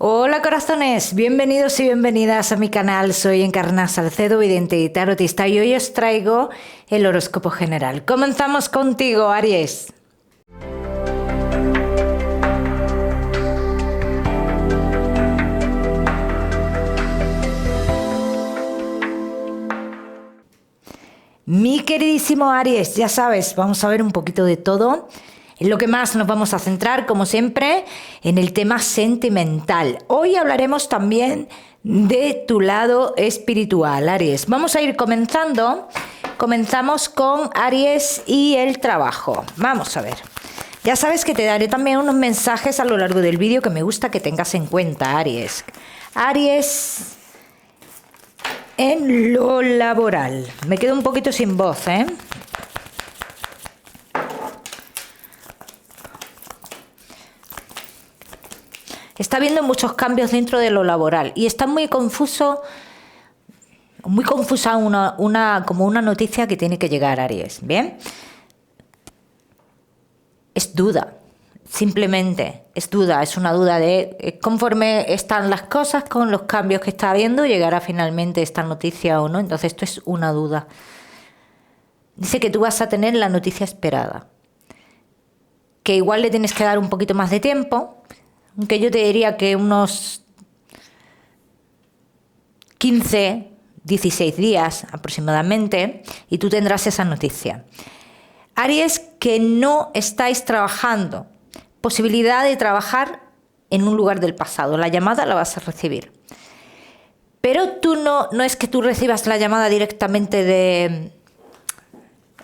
Hola corazones, bienvenidos y bienvenidas a mi canal. Soy Encarna Salcedo, vidente y tarotista, y hoy os traigo el horóscopo general. Comenzamos contigo, Aries. Mi queridísimo Aries, ya sabes, vamos a ver un poquito de todo. En lo que más nos vamos a centrar, como siempre, en el tema sentimental. Hoy hablaremos también de tu lado espiritual, Aries. Vamos a ir comenzando. Comenzamos con Aries y el trabajo. Vamos a ver. Ya sabes que te daré también unos mensajes a lo largo del vídeo que me gusta que tengas en cuenta, Aries. Aries en lo laboral. Me quedo un poquito sin voz, ¿eh? Está habiendo muchos cambios dentro de lo laboral y está muy confusa como una noticia que tiene que llegar, Aries. ¿Bien? Es duda, simplemente es duda, es una duda de conforme están las cosas con los cambios que está habiendo, llegará finalmente esta noticia o no. Entonces esto es una duda. Dice que tú vas a tener la noticia esperada, que igual le tienes que dar un poquito más de tiempo. Aunque yo te diría que unos 15, 16 días aproximadamente, y tú tendrás esa noticia. Aries, que no estáis trabajando, posibilidad de trabajar en un lugar del pasado. La llamada la vas a recibir. Pero tú no es que tú recibas la llamada directamente de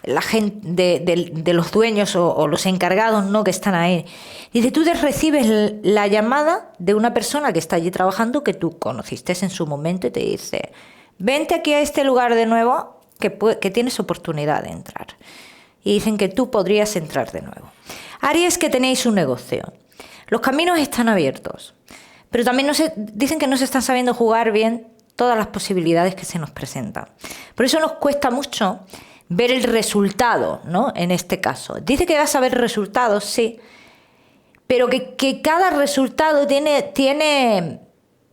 la gente, de los dueños o los encargados, ¿no?, que están ahí. Dice, tú recibes la llamada de una persona que está allí trabajando, que tú conociste en su momento, y te dice, vente aquí a este lugar de nuevo, que tienes oportunidad de entrar. Y dicen que tú podrías entrar de nuevo. Aries, que tenéis un negocio. Los caminos están abiertos, pero también dicen que no se están sabiendo jugar bien todas las posibilidades que se nos presentan. Por eso nos cuesta mucho ver el resultado, ¿no? En este caso. Dice que vas a ver resultados, sí, pero que cada resultado tiene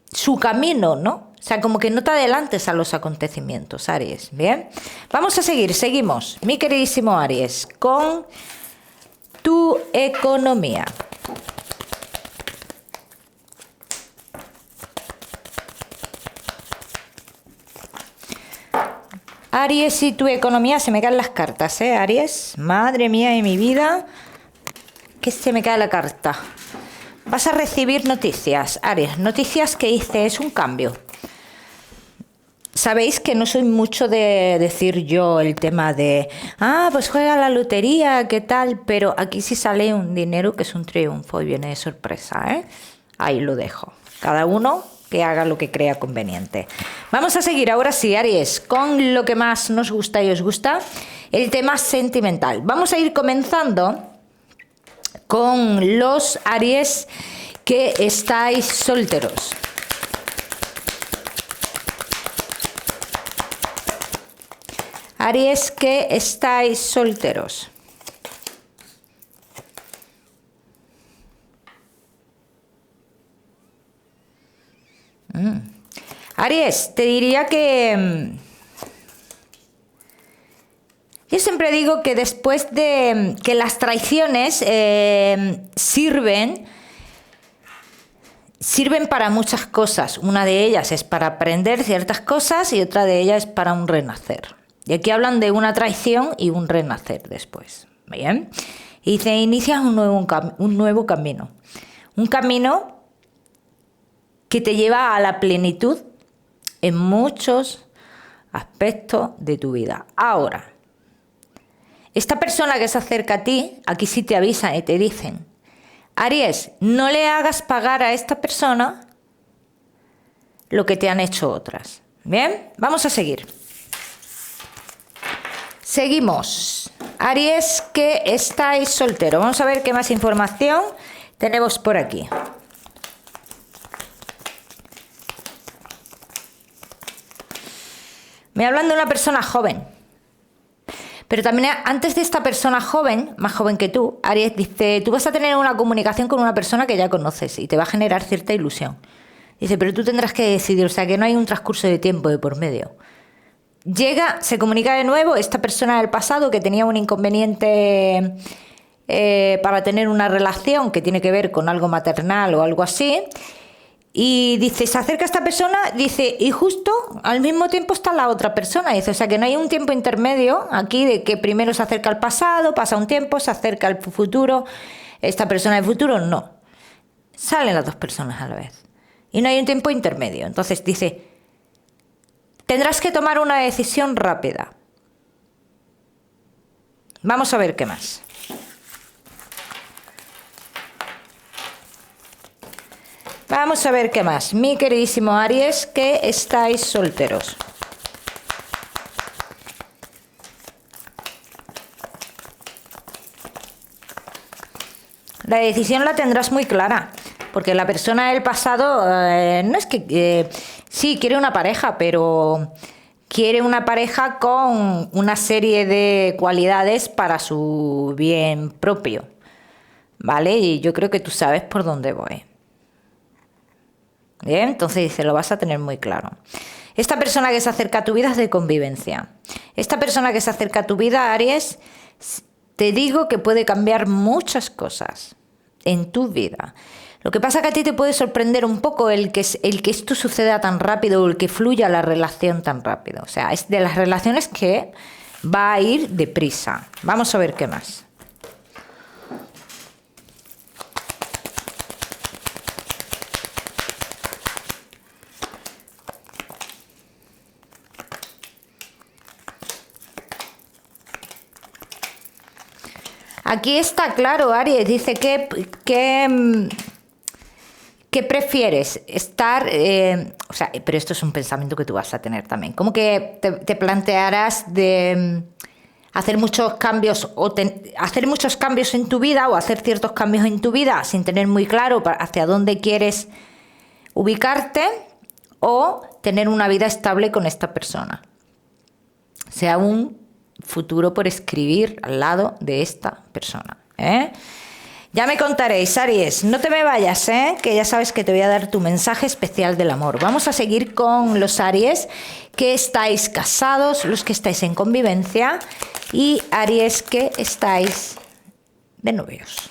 su camino, ¿no? O sea, como que no te adelantes a los acontecimientos, Aries. Bien, vamos a seguimos, mi queridísimo Aries, con tu economía. Aries y tu economía, se me caen las cartas, ¿eh, Aries? Madre mía de mi vida, que se me cae la carta. Vas a recibir noticias, Aries, noticias que dice, es un cambio. Sabéis que no soy mucho de decir yo el tema de, pues juega la lotería, ¿qué tal? Pero aquí sí sale un dinero que es un triunfo y viene de sorpresa, ¿eh? Ahí lo dejo. Cada uno que haga lo que crea conveniente. Vamos a seguir ahora sí, Aries, con lo que más nos gusta y os gusta, el tema sentimental. Vamos a ir comenzando con los Aries que estáis solteros. Aries que estáis solteros. Aries, te diría que yo siempre digo que después de que las traiciones sirven para muchas cosas. Una de ellas es para aprender ciertas cosas y otra de ellas es para un renacer. Y aquí hablan de una traición y un renacer después. ¿Bien? Y te inicias un nuevo camino. Un camino que te lleva a la plenitud en muchos aspectos de tu vida. Ahora, esta persona que se acerca a ti, aquí sí te avisan y te dicen, Aries, no le hagas pagar a esta persona lo que te han hecho otras. Bien, vamos a seguir. Seguimos. Aries que estáis soltero. Vamos a ver qué más información tenemos por aquí. Me hablan de una persona joven, Pero también antes de esta persona joven, más joven que tú, Aries, dice, tú vas a tener una comunicación con una persona que ya conoces y te va a generar cierta ilusión. Dice, pero tú tendrás que decidir, o sea, que no hay un transcurso de tiempo de por medio. Llega, se comunica de nuevo esta persona del pasado que tenía un inconveniente para tener una relación que tiene que ver con algo maternal o algo así. Y dice, se acerca esta persona, dice, y justo al mismo tiempo está la otra persona. Dice, o sea que no hay un tiempo intermedio aquí de que primero se acerca al pasado, pasa un tiempo, se acerca al futuro. Esta persona del futuro, no. Salen las dos personas a la vez. Y no hay un tiempo intermedio. Entonces dice, tendrás que tomar una decisión rápida. Vamos a ver qué más. Vamos a ver qué más. Mi queridísimo Aries, que estáis solteros. La decisión la tendrás muy clara, porque la persona del pasado no es que... sí, quiere una pareja, pero quiere una pareja con una serie de cualidades para su bien propio, ¿vale? Y yo creo que tú sabes por dónde voy. Bien, entonces dice, lo vas a tener muy claro. Esta persona que se acerca a tu vida es de convivencia. Esta persona que se acerca a tu vida, Aries, te digo que puede cambiar muchas cosas en tu vida. Lo que pasa es que a ti te puede sorprender un poco el que esto suceda tan rápido o el que fluya la relación tan rápido. O sea, es de las relaciones que va a ir deprisa. Vamos a ver qué más. Aquí está claro, Aries, dice que prefieres estar, o sea, pero esto es un pensamiento que tú vas a tener también, como que te plantearás de hacer muchos cambios o hacer muchos cambios en tu vida o hacer ciertos cambios en tu vida sin tener muy claro hacia dónde quieres ubicarte o tener una vida estable con esta persona. O sea, un futuro por escribir al lado de esta persona, ¿eh? Ya me contaréis, Aries, no te me vayas, que ya sabes que te voy a dar tu mensaje especial del amor. Vamos a seguir con los Aries que estáis casados, los que estáis en convivencia y Aries que estáis de novios.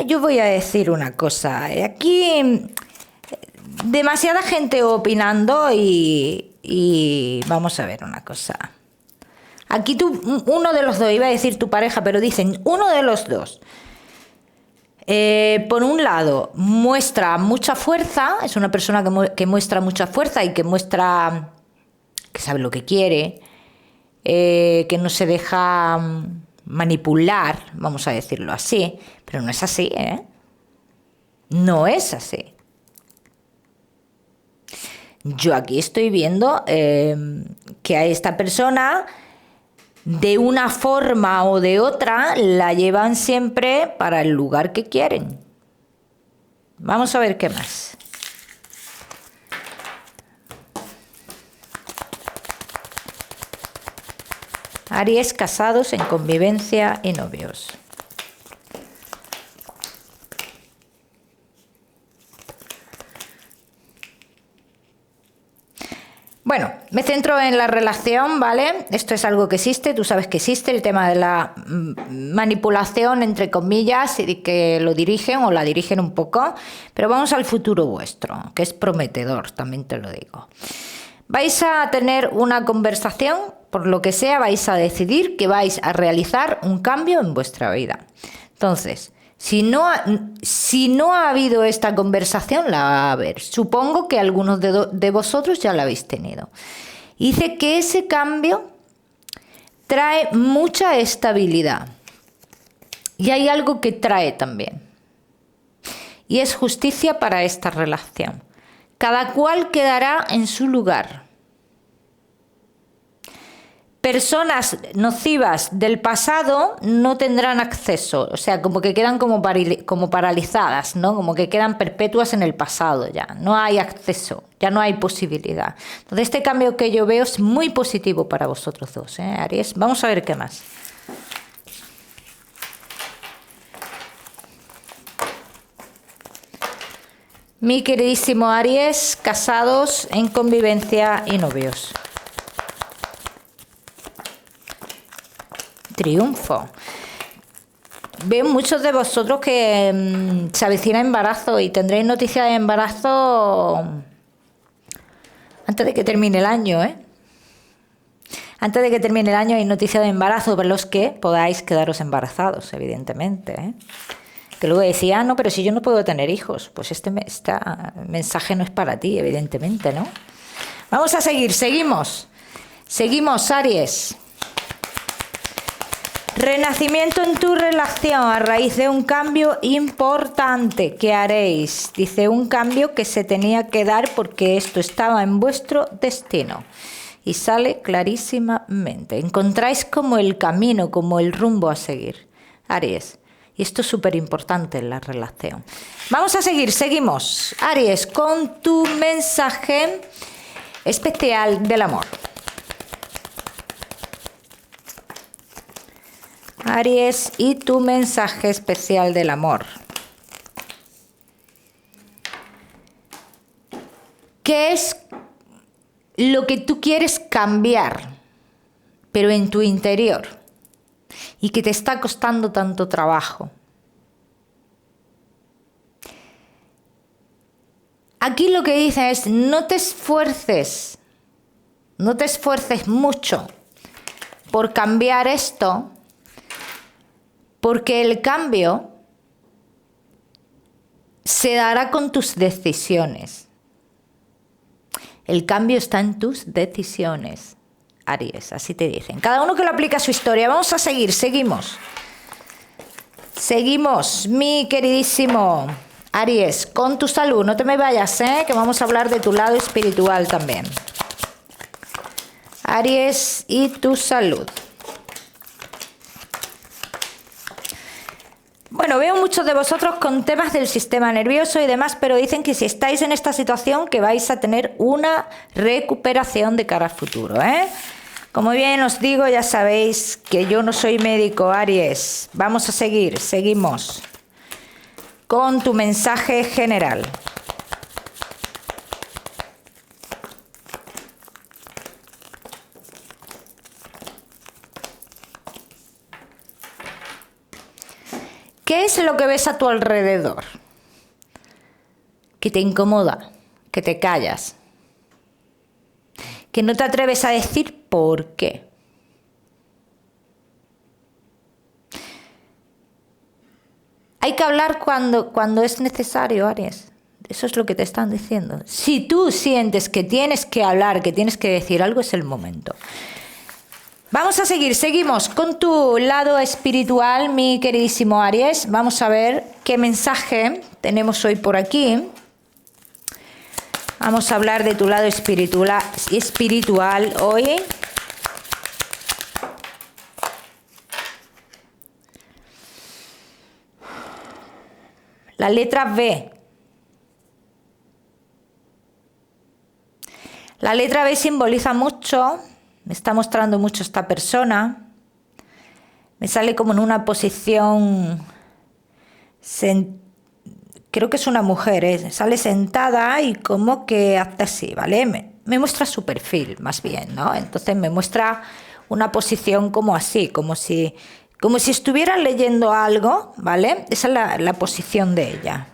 Yo voy a decir una cosa. Aquí demasiada gente opinando y vamos a ver una cosa. Aquí uno de los dos, iba a decir tu pareja, pero dicen uno de los dos. Por un lado, muestra mucha fuerza, es una persona que muestra mucha fuerza y que muestra que sabe lo que quiere, que no se deja manipular, vamos a decirlo así, pero no es así, ¿eh? No es así. Yo aquí estoy viendo que a esta persona, de una forma o de otra, la llevan siempre para el lugar que quieren. Vamos a ver qué más. Aries casados en convivencia y novios. Bueno, me centro en la relación, ¿vale? Esto es algo que existe, tú sabes que existe, el tema de la manipulación, entre comillas, y que lo dirigen o la dirigen un poco, pero vamos al futuro vuestro, que es prometedor, también te lo digo. Vais a tener una conversación, por lo que sea, vais a decidir que vais a realizar un cambio en vuestra vida. Entonces, si no ha habido esta conversación, la va a haber. Supongo que algunos de vosotros ya la habéis tenido. Dice que ese cambio trae mucha estabilidad. Y hay algo que trae también. Y es justicia para esta relación. Cada cual quedará en su lugar. personas nocivas del pasado no tendrán acceso, o sea, como que quedan como paralizadas, ¿no? Como que quedan perpetuas en el pasado ya, no hay acceso, ya no hay posibilidad. Entonces este cambio que yo veo es muy positivo para vosotros dos, ¿eh, Aries? Vamos a ver qué más. Mi queridísimo Aries, casados, en convivencia y novios. Triunfo. Veo muchos de vosotros que se avecina embarazo y tendréis noticia de embarazo antes de que termine el año, ¿eh? Antes de que termine el año hay noticia de embarazo para los que podáis quedaros embarazados, evidentemente, ¿eh? Que luego decía, no, pero si yo no puedo tener hijos, pues este mensaje no es para ti, evidentemente, ¿no? Vamos a seguir, seguimos. Seguimos, Aries. Renacimiento en tu relación a raíz de un cambio importante que haréis. Dice, un cambio que se tenía que dar porque esto estaba en vuestro destino. Y sale clarísimamente. Encontráis como el camino, como el rumbo a seguir. Aries. Y esto es súper importante en la relación. Vamos a seguir, seguimos. Aries, con tu mensaje especial del amor. Aries, y tu mensaje especial del amor. ¿Qué es lo que tú quieres cambiar, pero en tu interior? Y que te está costando tanto trabajo. Aquí lo que dice es, no te esfuerces mucho por cambiar esto, porque el cambio se dará con tus decisiones. El cambio está en tus decisiones. Aries, así te dicen. Cada uno que lo aplica a su historia. Vamos a seguir, seguimos. Seguimos, mi queridísimo Aries, con tu salud. No te me vayas, que vamos a hablar de tu lado espiritual también. Aries y tu salud. Bueno, veo muchos de vosotros con temas del sistema nervioso y demás, pero dicen que si estáis en esta situación que vais a tener una recuperación de cara al futuro, ¿eh? Como bien os digo, ya sabéis que yo no soy médico, Aries. Vamos a seguir, seguimos con tu mensaje general. ¿Qué es lo que ves a tu alrededor? Que te incomoda, que te callas, que no te atreves a decir por qué. Hay que hablar cuando es necesario, Aries. Eso es lo que te están diciendo. Si tú sientes que tienes que hablar, que tienes que decir algo, es el momento. Vamos a seguir, seguimos con tu lado espiritual, mi queridísimo Aries. Vamos a ver qué mensaje tenemos hoy por aquí. Vamos a hablar de tu lado espiritual hoy. La letra B. La letra B simboliza mucho, me está mostrando mucho esta persona. Me sale como en una posición, creo que es una mujer, sale sentada y como que hace así, ¿vale? Me muestra su perfil, más bien, ¿no? Entonces me muestra una posición como así, como si estuviera leyendo algo, ¿vale? Esa es la posición de ella.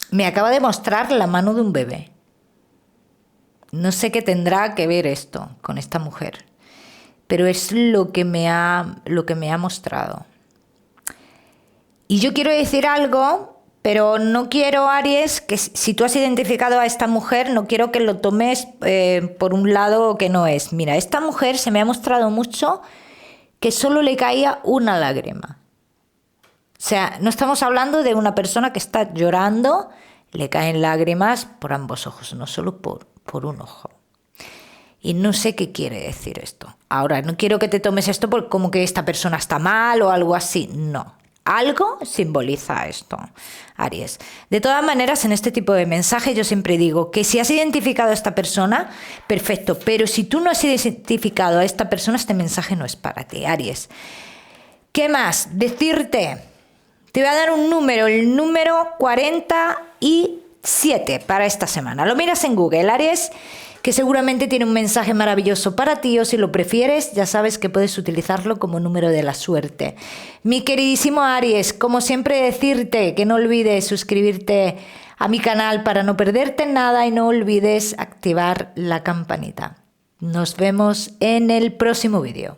Me acaba de mostrar la mano de un bebé. No sé qué tendrá que ver esto con esta mujer. pero es lo que me ha mostrado. Y yo quiero decir algo, pero no quiero, Aries, que si tú has identificado a esta mujer, no quiero que lo tomes por un lado que no es. Mira, esta mujer se me ha mostrado mucho que solo le caía una lágrima. O sea, no estamos hablando de una persona que está llorando, le caen lágrimas por ambos ojos, no solo por un ojo. Y no sé qué quiere decir esto. Ahora, no quiero que te tomes esto como que esta persona está mal o algo así. No. Algo simboliza esto, Aries. De todas maneras, en este tipo de mensajes yo siempre digo que si has identificado a esta persona, perfecto. Pero si tú no has identificado a esta persona, este mensaje no es para ti, Aries. ¿Qué más? Decirte, te voy a dar un número, el número 47 para esta semana. Lo miras en Google, Aries, que seguramente tiene un mensaje maravilloso para ti, o si lo prefieres, ya sabes que puedes utilizarlo como número de la suerte. Mi queridísimo Aries, como siempre decirte que no olvides suscribirte a mi canal para no perderte nada y no olvides activar la campanita. Nos vemos en el próximo vídeo.